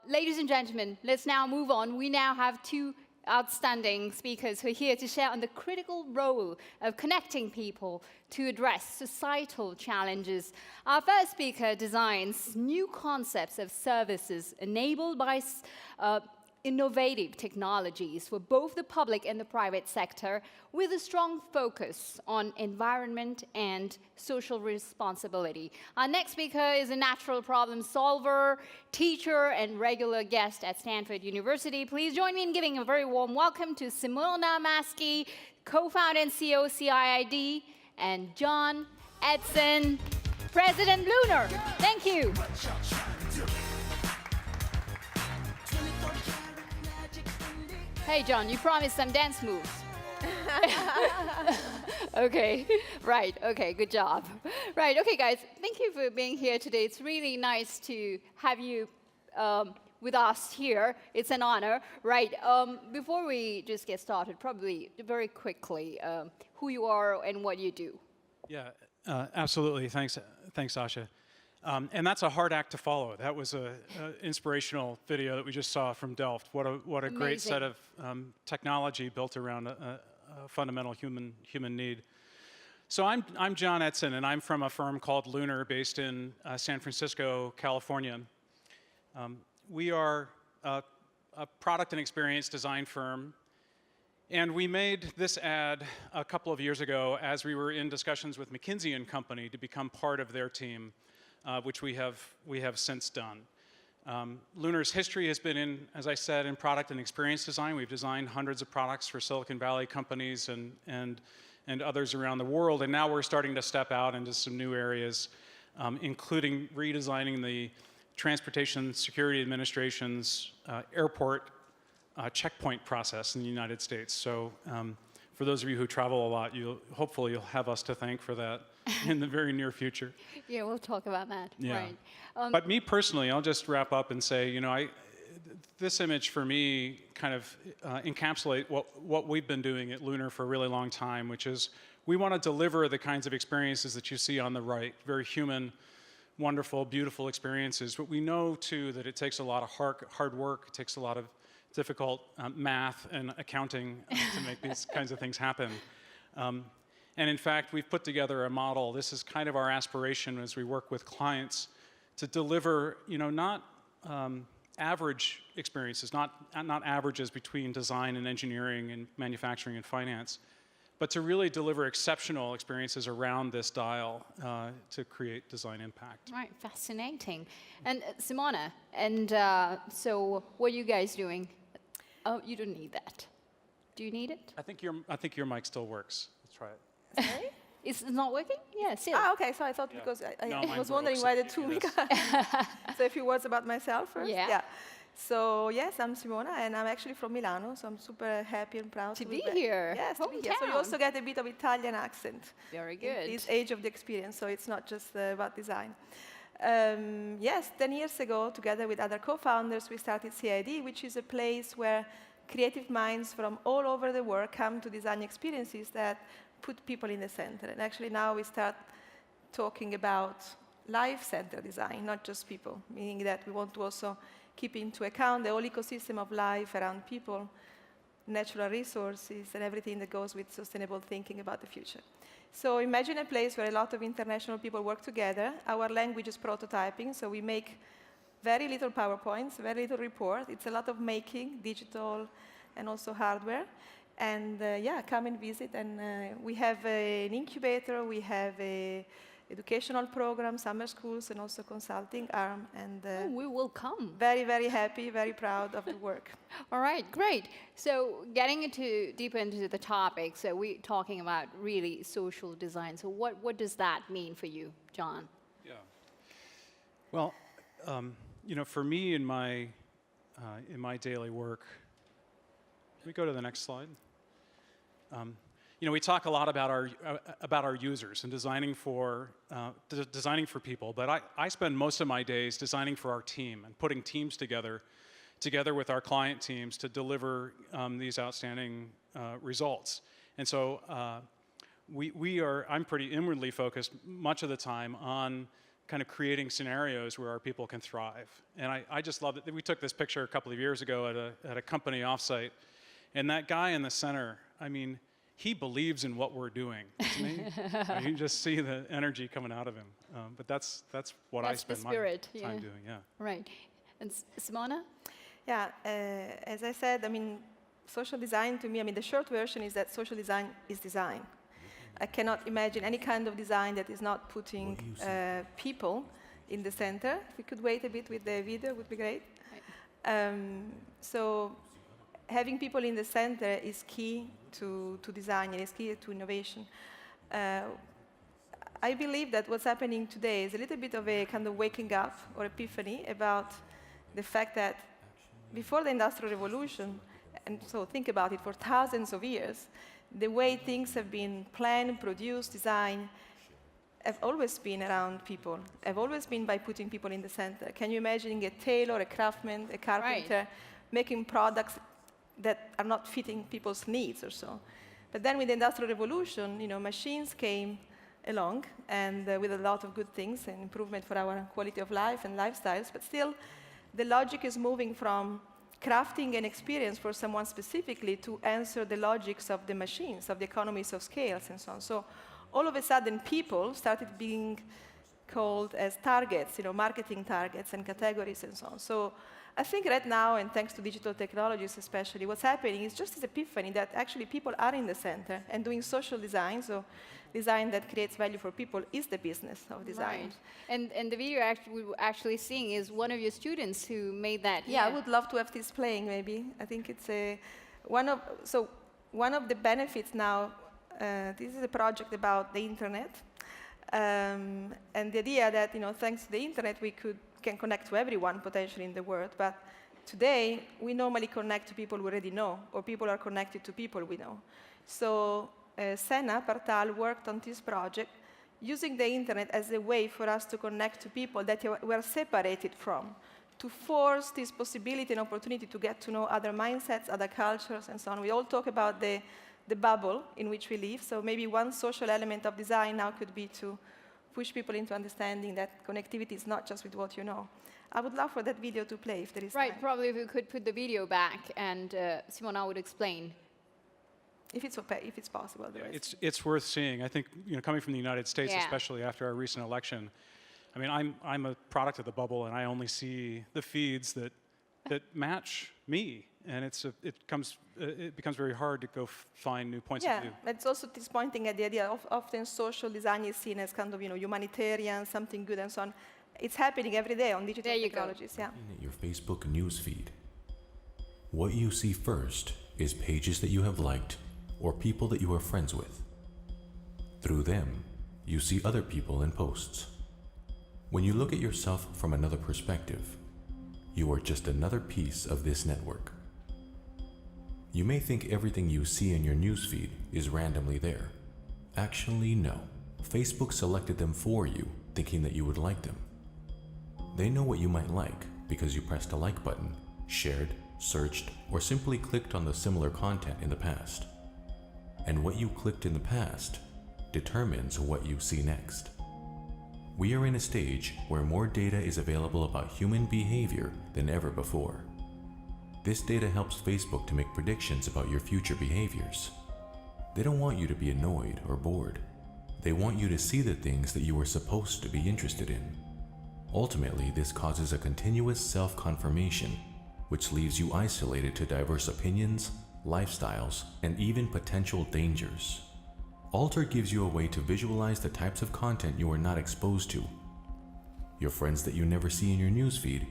Ladies and gentlemen, let's now move on. We now have two outstanding speakers who are here to share on the critical role of connecting people to address societal challenges. Our first speaker designs new concepts of services enabled by innovative technologies for both the public and the private sector, with a strong focus on environment and social responsibility. Our next speaker is a natural problem solver, teacher, and regular guest at Stanford University. Please join me in giving a very warm welcome to Simona Maschi, co-founder and CEO CIID, and John Edson, President Lunar. Thank you. Hey, John, you promised some dance moves. Okay, right, okay, good job. Right, okay, guys, thank you for being here today. It's really nice to have you with us here. It's an honor, right? Before we just get started, probably very quickly, who you are and what you do. Yeah, absolutely. Thanks, Asha. And that's a hard act to follow. That was an inspirational video that we just saw from Delft. What a great set of technology built around a fundamental human need. So I'm John Edson, and I'm from a firm called Lunar, based in San Francisco, California. We are a product and experience design firm. And we made this ad a couple of years ago as we were in discussions with McKinsey & Company to become part of their team. Which we have since done. Lunar's history has been in, as I said, in product and experience design. We've designed hundreds of products for Silicon Valley companies and others around the world, and now we're starting to step out into some new areas, including redesigning the Transportation Security Administration's airport checkpoint process in the United States. So for those of you who travel a lot, hopefully you'll have us to thank for that in the very near future. Yeah, we'll talk about that. Yeah. Right. But me personally, I'll just wrap up and say, you know, this image for me kind of encapsulate what we've been doing at Lunar for a really long time, which is we want to deliver the kinds of experiences that you see on the right, very human, wonderful, beautiful experiences. But we know, too, that it takes a lot of hard work. It takes a lot of difficult math and accounting to make these kinds of things happen. And in fact, we've put together a model. This is kind of our aspiration as we work with clients to deliver, you know, not average experiences, not averages between design and engineering and manufacturing and finance, but to really deliver exceptional experiences around this dial to create design impact. Right, fascinating. And Simona, and so what are you guys doing? Oh, you don't need that. Do you need it? I think your mic still works. Let's try it. Sorry? It's not working? Yeah, still. Ah, okay, so I thought because I was wondering why the two mics. So a few words about myself first. Yeah. So yes, I'm Simona, and I'm actually from Milano, so I'm super happy and proud to be here. Yes, to be here. So you also get a bit of Italian accent. Very good. In this age of the experience, so it's not just about design. Yes, 10 years ago, together with other co-founders, we started CID, which is a place where creative minds from all over the world come to design experiences that put people in the center. And actually now we start talking about life-centered design, not just people, meaning that we want to also keep into account the whole ecosystem of life around people, natural resources, and everything that goes with sustainable thinking about the future. So imagine a place where a lot of international people work together. Our language is prototyping, so we make very little PowerPoints, very little report. It's a lot of making, digital and also hardware. And yeah, come and visit. And we have an incubator, we have a educational program, summer schools, and also consulting arm. And we will come. Very, very happy, very proud of the work. All right, great. So getting deeper into the topic, so we're talking about really social design. So what does that mean for you, John? Yeah. Well, you know, for me in my daily work, can we go to the next slide? You know, we talk a lot about our users and designing for people, but I spend most of my days designing for our team and putting teams together with our client teams to deliver these outstanding results. And so I'm pretty inwardly focused much of the time on kind of creating scenarios where our people can thrive. And I just love it. We took this picture a couple of years ago at a company offsite, and that guy in the center, I mean, he believes in what we're doing, doesn't he? You can just see the energy coming out of him. But that's what I spend my time doing, yeah. Right. And Simona? Yeah, as I said, I mean, social design to me, I mean, the short version is that social design is design. I cannot imagine any kind of design that is not putting people in the center. If we could wait a bit with the video, it would be great. Right. So having people in the center is key to design and is key to innovation. I believe that what's happening today is a little bit of a kind of waking up or epiphany about the fact that before the Industrial Revolution, and so think about it, for thousands of years, the way things have been planned, produced, designed, have always been around people, have always been by putting people in the center. Can you imagine a tailor, a craftsman, a carpenter, making products that are not fitting people's needs or so? But then with the Industrial Revolution, you know, machines came along, and with a lot of good things and improvement for our quality of life and lifestyles, but still, the logic is moving from crafting an experience for someone specifically to answer the logics of the machines, of the economies of scales, and so on. So all of a sudden, people started being called as targets, you know, marketing targets and categories and so on. So I think right now, and thanks to digital technologies especially, what's happening is just this epiphany that actually people are in the center and doing social design, so design that creates value for people is the business of design. Right. And the video we were actually seeing is one of your students who made that. Yeah, I would love to have this playing maybe. I think it's one of the benefits now, this is a project about the internet, and the idea that, you know, thanks to the internet we can connect to everyone potentially in the world, but today we normally connect to people we already know, or people are connected to people we know. So Senna Partal worked on this project using the internet as a way for us to connect to people that were separated from, to force this possibility and opportunity to get to know other mindsets, other cultures, and so on. We all talk about the bubble in which we live, so maybe one social element of design now could be to push people into understanding that connectivity is not just with what you know. I would love for that video to play if there is time. Right, probably if we could put the video back, and Simona would explain. If it's possible. Yeah, it's worth seeing. I think, you know, coming from the United States, especially after our recent election, I mean, I'm a product of the bubble, and I only see the feeds that match me, and it becomes very hard to go find new points of view. Yeah, it's also this pointing at the idea of often social design is seen as kind of, you know, humanitarian, something good, and so on. It's happening every day on digital technologies. Yeah. Your Facebook news feed. What you see first is pages that you have liked or people that you are friends with. Through them, you see other people and posts. When you look at yourself from another perspective, you are just another piece of this network. You may think everything you see in your newsfeed is randomly there. Actually, no. Facebook selected them for you, thinking that you would like them. They know what you might like because you pressed a like button, shared, searched, or simply clicked on the similar content in the past. And what you clicked in the past determines what you see next. We are in a stage where more data is available about human behavior than ever before. This data helps Facebook to make predictions about your future behaviors. They don't want you to be annoyed or bored. They want you to see the things that you are supposed to be interested in. Ultimately, this causes a continuous self-confirmation, which leaves you isolated to diverse opinions, lifestyles, and even potential dangers. Alter gives you a way to visualize the types of content you are not exposed to, your friends that you never see in your newsfeed,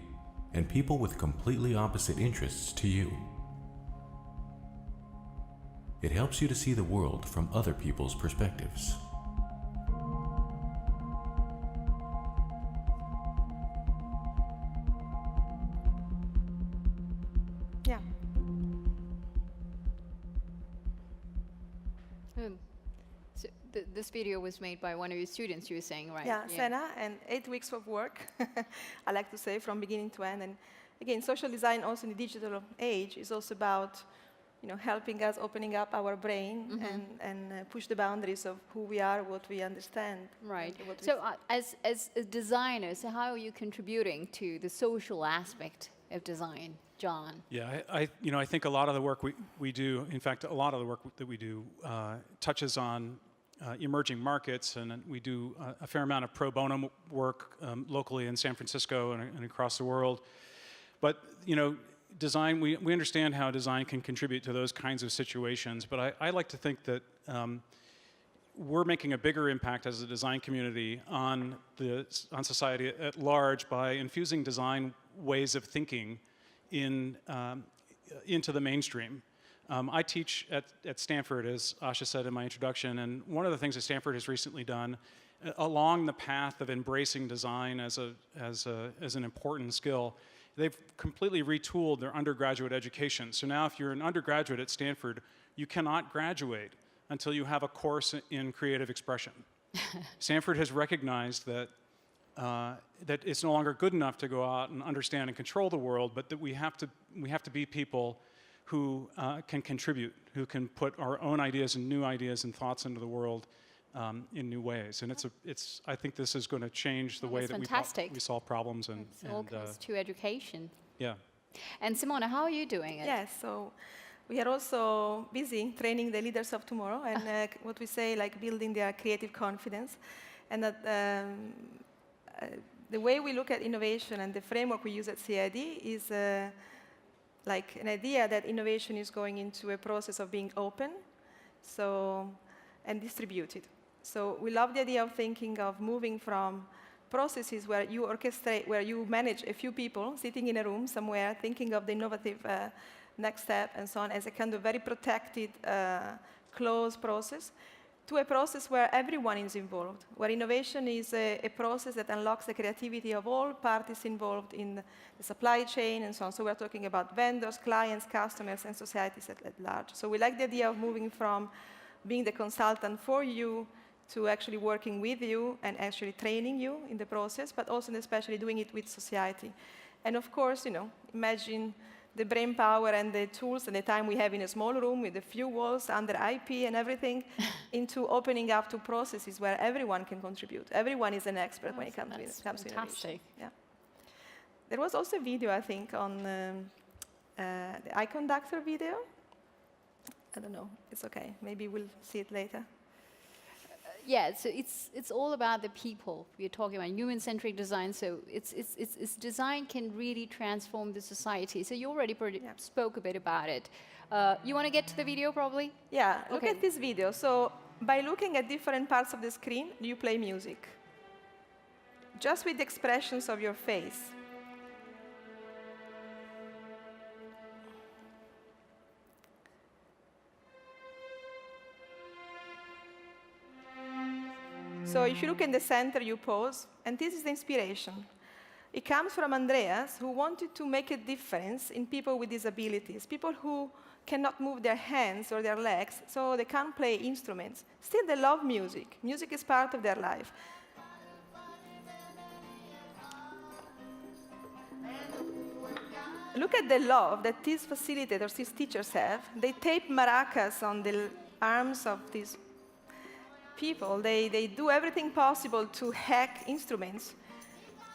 and people with completely opposite interests to you. It helps you to see the world from other people's perspectives. Yeah. So this video was made by one of your students, you were saying, right? Yeah, Senna, and 8 weeks of work, I like to say, from beginning to end. And again, social design also in the digital age is also about helping us opening up our brain and push the boundaries of who we are, what we understand. Right. So as a designer, so how are you contributing to the social aspect of design, John? Yeah, I think a lot of the work we do, in fact, a lot of the work that we do touches on emerging markets, and we do a fair amount of pro bono work locally in San Francisco and across the world. But, design, we understand how design can contribute to those kinds of situations, but I like to think that we're making a bigger impact as a design community on society at large by infusing design ways of thinking into the mainstream. I teach at Stanford, as Asha said in my introduction, and one of the things that Stanford has recently done along the path of embracing design as an important skill, they've completely retooled their undergraduate education. So now if you're an undergraduate at Stanford, you cannot graduate until you have a course in creative expression. Stanford has recognized that it's no longer good enough to go out and understand and control the world, but that we have to be people who can contribute, who can put our own ideas and new ideas and thoughts into the world in new ways. And I think this is going to change the way that we solve problems. And it all comes to education. Yeah. And Simona, how are you doing it? Yes, so we are also busy training the leaders of tomorrow and what we say, like building their creative confidence. And that the way we look at innovation and the framework we use at CID is like an idea that innovation is going into a process of being open and distributed. So we love the idea of thinking of moving from processes where you orchestrate, where you manage a few people sitting in a room somewhere, thinking of the innovative next step and so on as a kind of very protected, closed process, to a process where everyone is involved, where innovation is a process that unlocks the creativity of all parties involved in the supply chain and so on. So we're talking about vendors, clients, customers, and societies at large. So we like the idea of moving from being the consultant for you to actually working with you and actually training you in the process, but also and especially doing it with society. And of course, imagine the brain power and the tools and the time we have in a small room with a few walls under IP and everything into opening up to processes where everyone can contribute. Everyone is an expert when it comes to innovation. Yeah. There was also a video, I think, on the eye conductor video. I don't know. It's OK. Maybe we'll see it later. Yeah, so it's all about the people. We're talking about human-centric design, so it's design can really transform the society. So you already spoke a bit about it. You want to get to the video, probably? Yeah, look at this video. So by looking at different parts of the screen, you play music. Just with the expressions of your face. So if you look in the center, you pause, and this is the inspiration. It comes from Andreas, who wanted to make a difference in people with disabilities, people who cannot move their hands or their legs, so they can't play instruments. Still, they love music. Music is part of their life. Look at the love that these facilitators, these teachers have. They tape maracas on the arms of these people. They do everything possible to hack instruments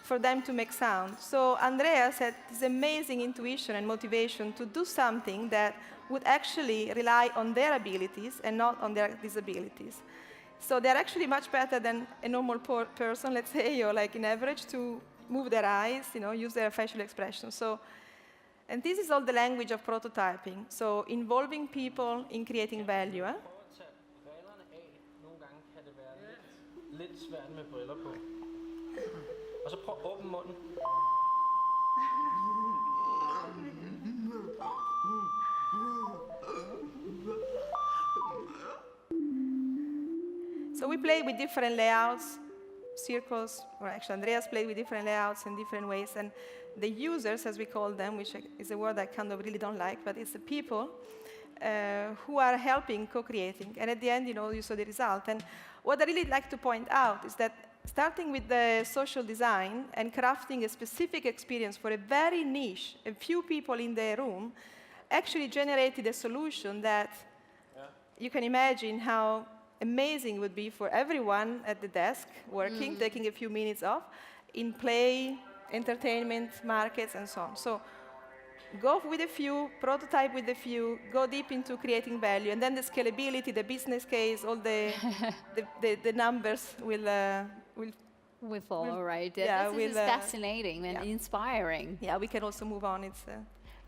for them to make sound. So Andreas had this amazing intuition and motivation to do something that would actually rely on their abilities and not on their disabilities. So they're actually much better than a normal person, let's say, or like in average, to move their eyes, use their facial expression. So, and this is all the language of prototyping. So involving people in creating value. Lidt svært med briller på. Og så prøv at åbne munden. So we play with different layouts, circles, or actually Andreas played with different layouts in different ways, and the users, as we call them, which is a word I kind of really don't like, but it's the people who are helping co-creating. And at the end, you saw the result. And what I really like to point out is that starting with the social design and crafting a specific experience for a very niche, a few people in the room, actually generated a solution that you can imagine how amazing it would be for everyone at the desk working, taking a few minutes off, in play, entertainment, markets, and so on. So go with a few, prototype with a few, go deep into creating value, and then the scalability, the business case, all the numbers We follow, right? yeah, This is fascinating and inspiring. Yeah, we can also move on. It's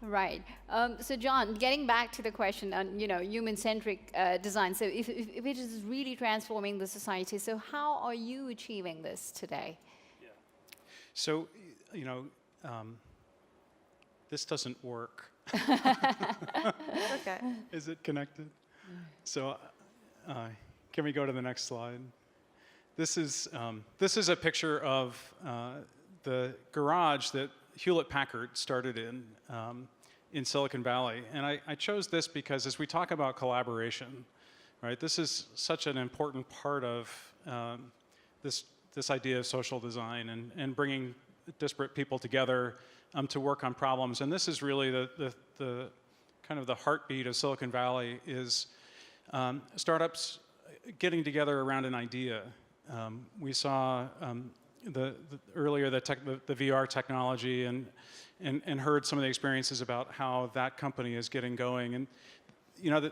right. So, John, getting back to the question on human-centric design. So, if it is really transforming the society, so how are you achieving this today? Yeah. So, this doesn't work. okay. Is it connected? So, can we go to the next slide? This is a picture of the garage that Hewlett-Packard started in Silicon Valley, and I chose this because as we talk about collaboration, right? This is such an important part of this idea of social design and bringing disparate people together to work on problems. And this is really the kind of the heartbeat of Silicon Valley is startups getting together around an idea. We saw earlier the VR technology and heard some of the experiences about how that company is getting going. And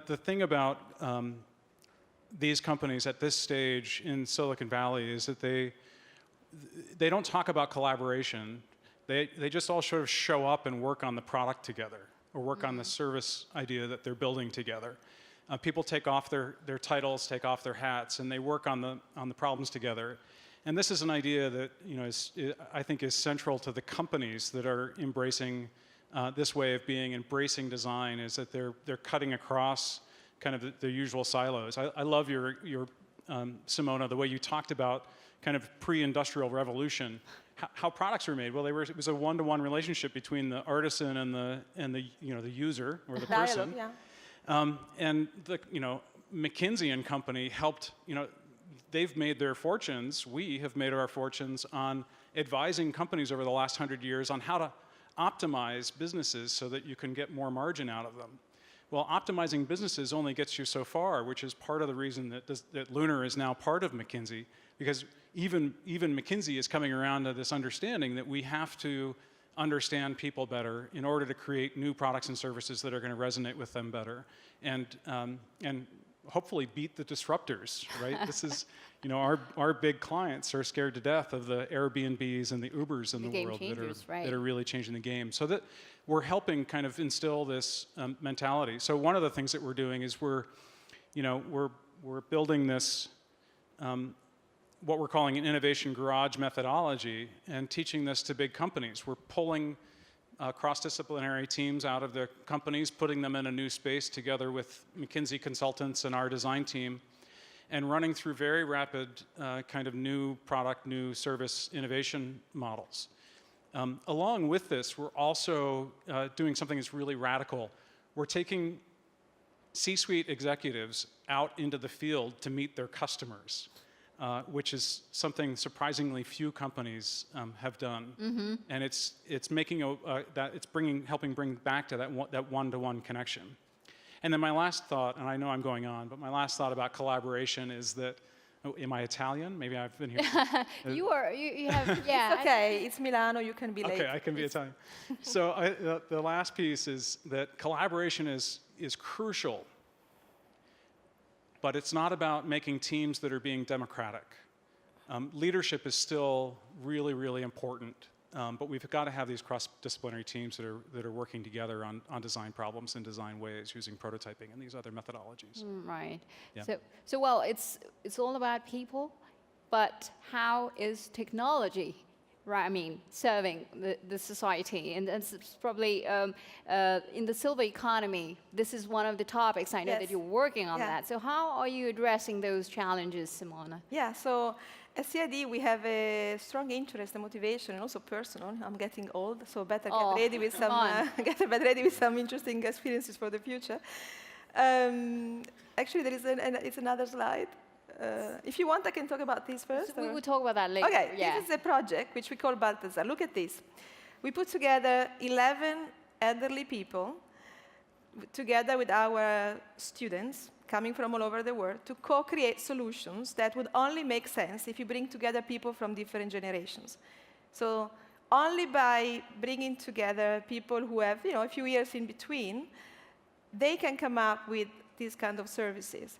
the thing about these companies at this stage in Silicon Valley is that they don't talk about collaboration. They just all sort of show up and work on the product together or work on the service idea that they're building together. People take off their titles, take off their hats, and they work on the problems together. And this is an idea that I think is central to the companies that are embracing this way of being, embracing design, is that they're cutting across kind of the usual silos. I love your Simona, the way you talked about kind of pre-industrial revolution, how products were made. Well, it was a one-to-one relationship between the artisan and the user or the person. Dialogue, yeah. And the McKinsey and Company helped. They've made their fortunes. We have made our fortunes on advising companies over the last 100 years on how to optimize businesses so that you can get more margin out of them. Well, optimizing businesses only gets you so far, which is part of the reason that Lunar is now part of McKinsey, because even McKinsey is coming around to this understanding that we have to understand people better in order to create new products and services that are going to resonate with them better, and hopefully beat the disruptors, right? This is, our big clients are scared to death of the Airbnbs and the Ubers in the world that are really changing the game. So that we're helping kind of instill this mentality. So one of the things that we're doing is we're building this what we're calling an innovation garage methodology and teaching this to big companies. We're pulling cross-disciplinary teams out of the companies, putting them in a new space together with McKinsey consultants and our design team, and running through very rapid kind of new product, new service innovation models. Along with this, we're also doing something that's really radical. We're taking C-suite executives out into the field to meet their customers. Which is something surprisingly few companies have done, and it's making helping bring back to that one-to-one connection. And then my last thought, and I know I'm going on, but my last thought about collaboration is that. Oh, am I Italian? Maybe I've been here. You have, yeah. It's okay, it's Milano, you can be late. Okay, I can be Italian. So the last piece is that collaboration is crucial. But it's not about making teams that are being democratic. Leadership is still really, really important, but we've got to have these cross-disciplinary teams that are working together on design problems in design ways using prototyping and these other methodologies. Right. Yeah. So well, it's all about people, but how is technology? Right, I mean, serving the society, and that's probably in the silver economy. This is one of the topics I know that you're working on that. So how are you addressing those challenges, Simona? Yeah, so at CID we have a strong interest and motivation, and also personal. I'm getting old, so better get ready with some interesting experiences for the future. Actually, it's another slide. If you want, I can talk about this first. So we will talk about that later. Okay, this is a project which we call Balthazar. Look at this. We put together 11 elderly people together with our students coming from all over the world, to co-create solutions that would only make sense if you bring together people from different generations. So only by bringing together people who have a few years in between, they can come up with these kind of services.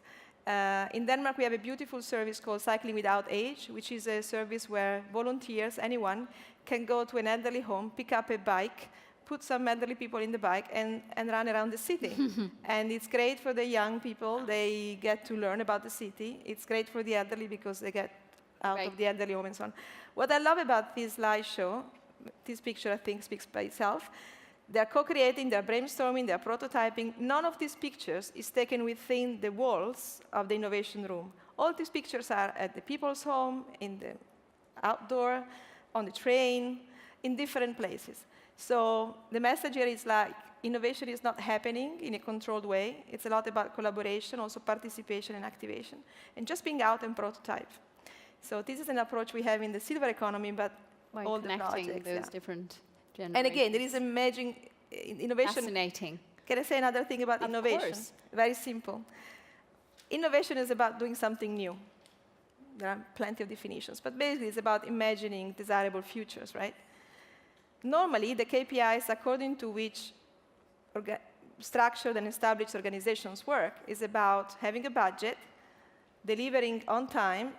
In Denmark, we have a beautiful service called Cycling Without Age, which is a service where volunteers, anyone, can go to an elderly home, pick up a bike, put some elderly people in the bike, and run around the city. And it's great for the young people. They get to learn about the city. It's great for the elderly because they get out of the elderly home and so on. What I love about this live show, this picture I think speaks by itself. They're co-creating, they're brainstorming, they're prototyping. None of these pictures is taken within the walls of the innovation room. All these pictures are at the people's home, in the outdoor, on the train, in different places. So the message here is like, innovation is not happening in a controlled way. It's a lot about collaboration, also participation and activation, and just being out and prototype. So this is an approach we have in the silver economy, but all the projects. Those different generations. And again, there is emerging innovation. Fascinating. Can I say another thing about innovation? Of course. Very simple. Innovation is about doing something new. There are plenty of definitions, but basically it's about imagining desirable futures, right? Normally, the KPIs according to which structured and established organizations work is about having a budget, delivering on time,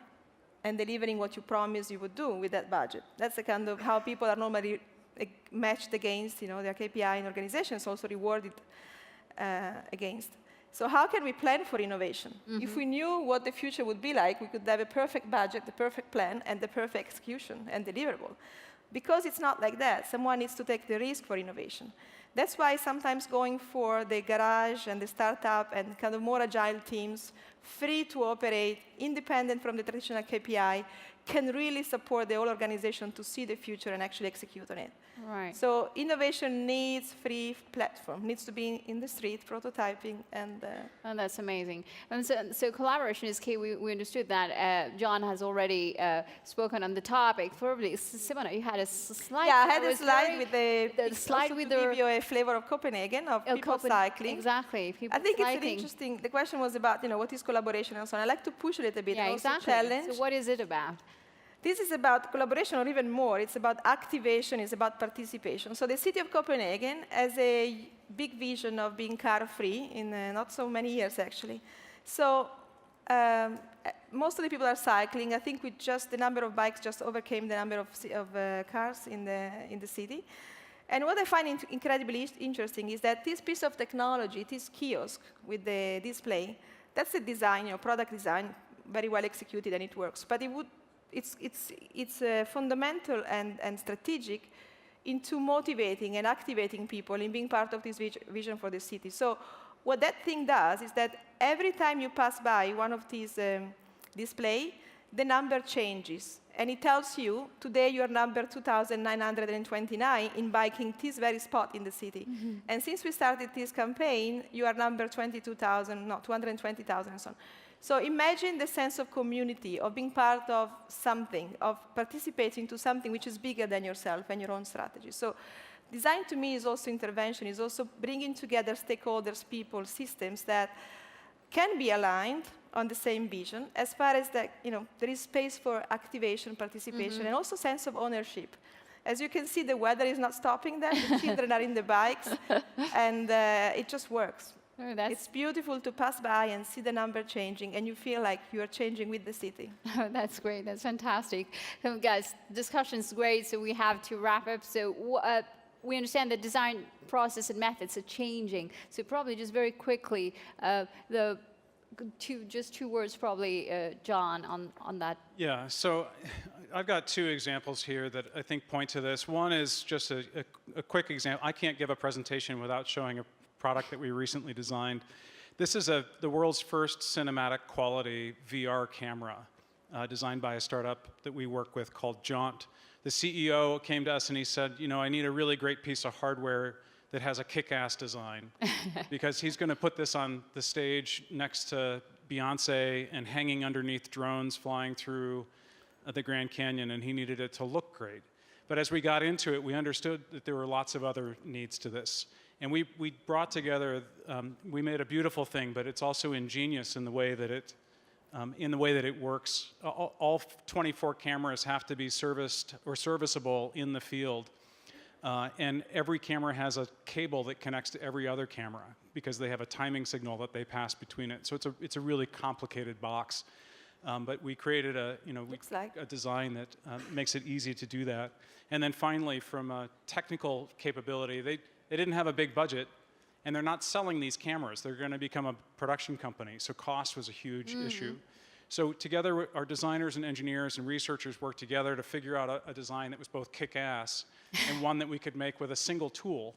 and delivering what you promised you would do with that budget. That's the kind of how people are normally matched against their KPI in organizations, also rewarded against. So how can we plan for innovation? If we knew what the future would be like, we could have a perfect budget, the perfect plan, and the perfect execution and deliverable. Because it's not like that, someone needs to take the risk for innovation. That's why sometimes going for the garage and the startup and kind of more agile teams, free to operate, independent from the traditional KPI, can really support the whole organization to see the future and actually execute on it. Right. So innovation needs free platform, needs to be in the street, prototyping, and... Oh, that's amazing. And so collaboration is key. We understood that. John has already spoken on the topic. Probably, Simona, you had a slide. Yeah, I had a slide with the slide with to give you a flavor of Copenhagen, of people cycling. Exactly. I think it's really interesting. The question was about, what is collaboration and so on. I like to push it a little bit. Yeah, and also exactly. Challenge. So what is it about? This is about collaboration, or even more. It's about activation, it's about participation. So the city of Copenhagen has a big vision of being car-free in not so many years, actually. So most of the people are cycling. I think with just the number of bikes just overcame the number of cars in the city. And what I find incredibly interesting is that this piece of technology, this kiosk with the display, that's the design, product design, very well executed, and it works. But it's fundamental and strategic into motivating and activating people in being part of this vision for the city. So what that thing does is that every time you pass by one of these display, the number changes. And it tells you, today you are number 2,929 in biking this very spot in the city. And since we started this campaign, you are number 220,000 and so on. So imagine the sense of community, of being part of something, of participating to something which is bigger than yourself and your own strategy. So design to me is also intervention, is also bringing together stakeholders, people, systems that can be aligned on the same vision, as far as that, there is space for activation, participation, and also sense of ownership. As you can see, the weather is not stopping them, the children are in the bikes, and it just works. Oh, it's beautiful to pass by and see the number changing, and you feel like you are changing with the city. Oh, that's great. That's fantastic. So, guys, discussion's great, so we have to wrap up. So we understand the design process and methods are changing. So probably just very quickly, just two words probably, John, on that. Yeah, so I've got two examples here that I think point to this. One is just a quick example. I can't give a presentation without showing a product that we recently designed. This is the world's first cinematic quality VR camera designed by a startup that we work with called Jaunt. The CEO came to us and he said, I need a really great piece of hardware that has a kick-ass design because he's going to put this on the stage next to Beyonce and hanging underneath drones flying through the Grand Canyon, and he needed it to look great. But as we got into it, we understood that there were lots of other needs to this. And we brought together, we made a beautiful thing, but it's also ingenious in the way that it works. All 24 cameras have to be serviced or serviceable in the field. And every camera has a cable that connects to every other camera because they have a timing signal that they pass between it. So it's a really complicated box. But we created a design that makes it easy to do that. And then finally, from a technical capability, they didn't have a big budget, and they're not selling these cameras. They're going to become a production company, so cost was a huge issue. So together, our designers and engineers and researchers worked together to figure out a design that was both kick-ass and one that we could make with a single tool,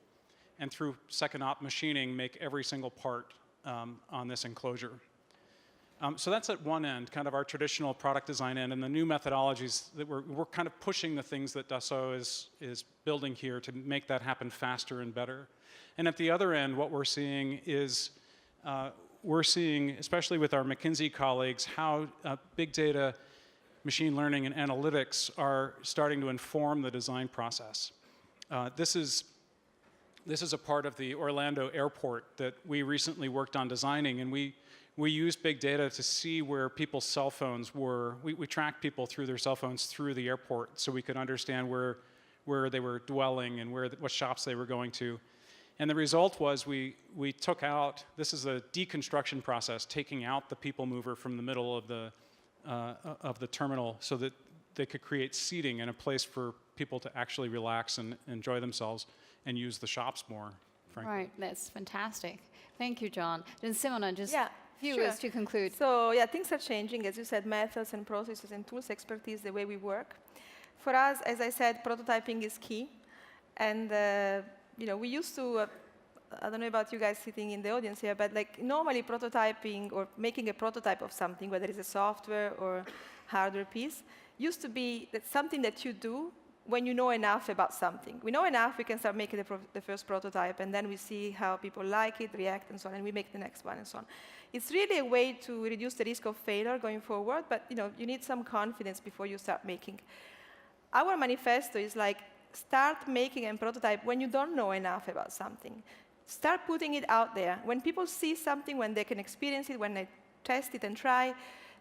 and through second-op machining, make every single part on this enclosure. So that's at one end, kind of our traditional product design end, and the new methodologies that we're kind of pushing the things that Dassault is building here to make that happen faster and better. And at the other end, what we're seeing is, especially with our McKinsey colleagues, how big data, machine learning, and analytics are starting to inform the design process. This is a part of the Orlando airport that we recently worked on designing, and we used big data to see where people's cell phones were. We tracked people through their cell phones through the airport so we could understand where they were dwelling and what shops they were going to. And the result was we took out, this is a deconstruction process, taking out the people mover from the middle of the terminal so that they could create seating and a place for people to actually relax and enjoy themselves and use the shops more, frankly. Right, that's fantastic. Thank you, John. Then Simona, just few words to conclude. So yeah, things are changing. As you said, methods and processes and tools expertise, the way we work. For us, as I said, prototyping is key. And we used to, I don't know about you guys sitting in the audience here, but like normally prototyping or making a prototype of something, whether it's a software or hardware piece, used to be something that you do when you know enough about something. We know enough, we can start making the first prototype, and then we see how people like it, react, and so on, and we make the next one, and so on. It's really a way to reduce the risk of failure going forward, but you need some confidence before you start making. Our manifesto is like, start making a prototype when you don't know enough about something. Start putting it out there. When people see something, when they can experience it, when they test it and try,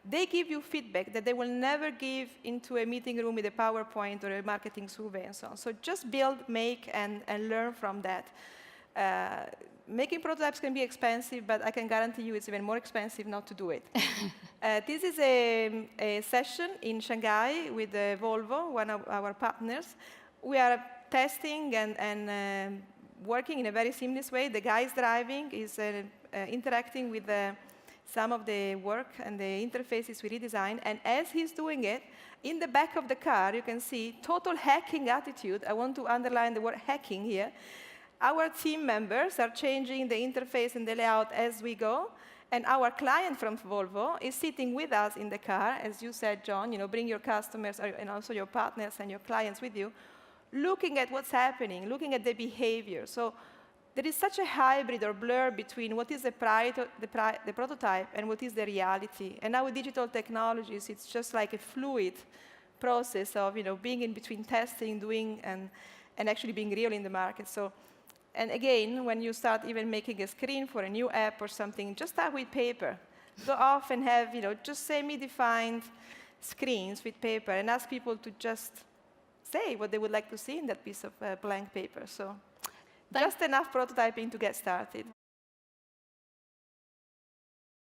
they give you feedback that they will never give into a meeting room with a PowerPoint or a marketing survey and so on. So just build, make, and learn from that. Making prototypes can be expensive, but I can guarantee you it's even more expensive not to do it. This is a session in Shanghai with Volvo, one of our partners. We are testing and working in a very seamless way. The guy is driving, is interacting with some of the work and the interfaces we redesigned. And as he's doing it, in the back of the car, you can see total hacking attitude. I want to underline the word hacking here. Our team members are changing the interface and the layout as we go. And our client from Volvo is sitting with us in the car. As you said, John, bring your customers and also your partners and your clients with you, looking at what's happening, looking at the behavior. So there is such a hybrid or blur between what is the prototype and what is the reality. And now with digital technologies, it's just like a fluid process of being in between testing, doing, and actually being real in the market. So, and again, when you start even making a screen for a new app or something, just start with paper. Go off and have just semi-defined screens with paper and ask people to just say what they would like to see in that piece of blank paper. So just enough prototyping to get started.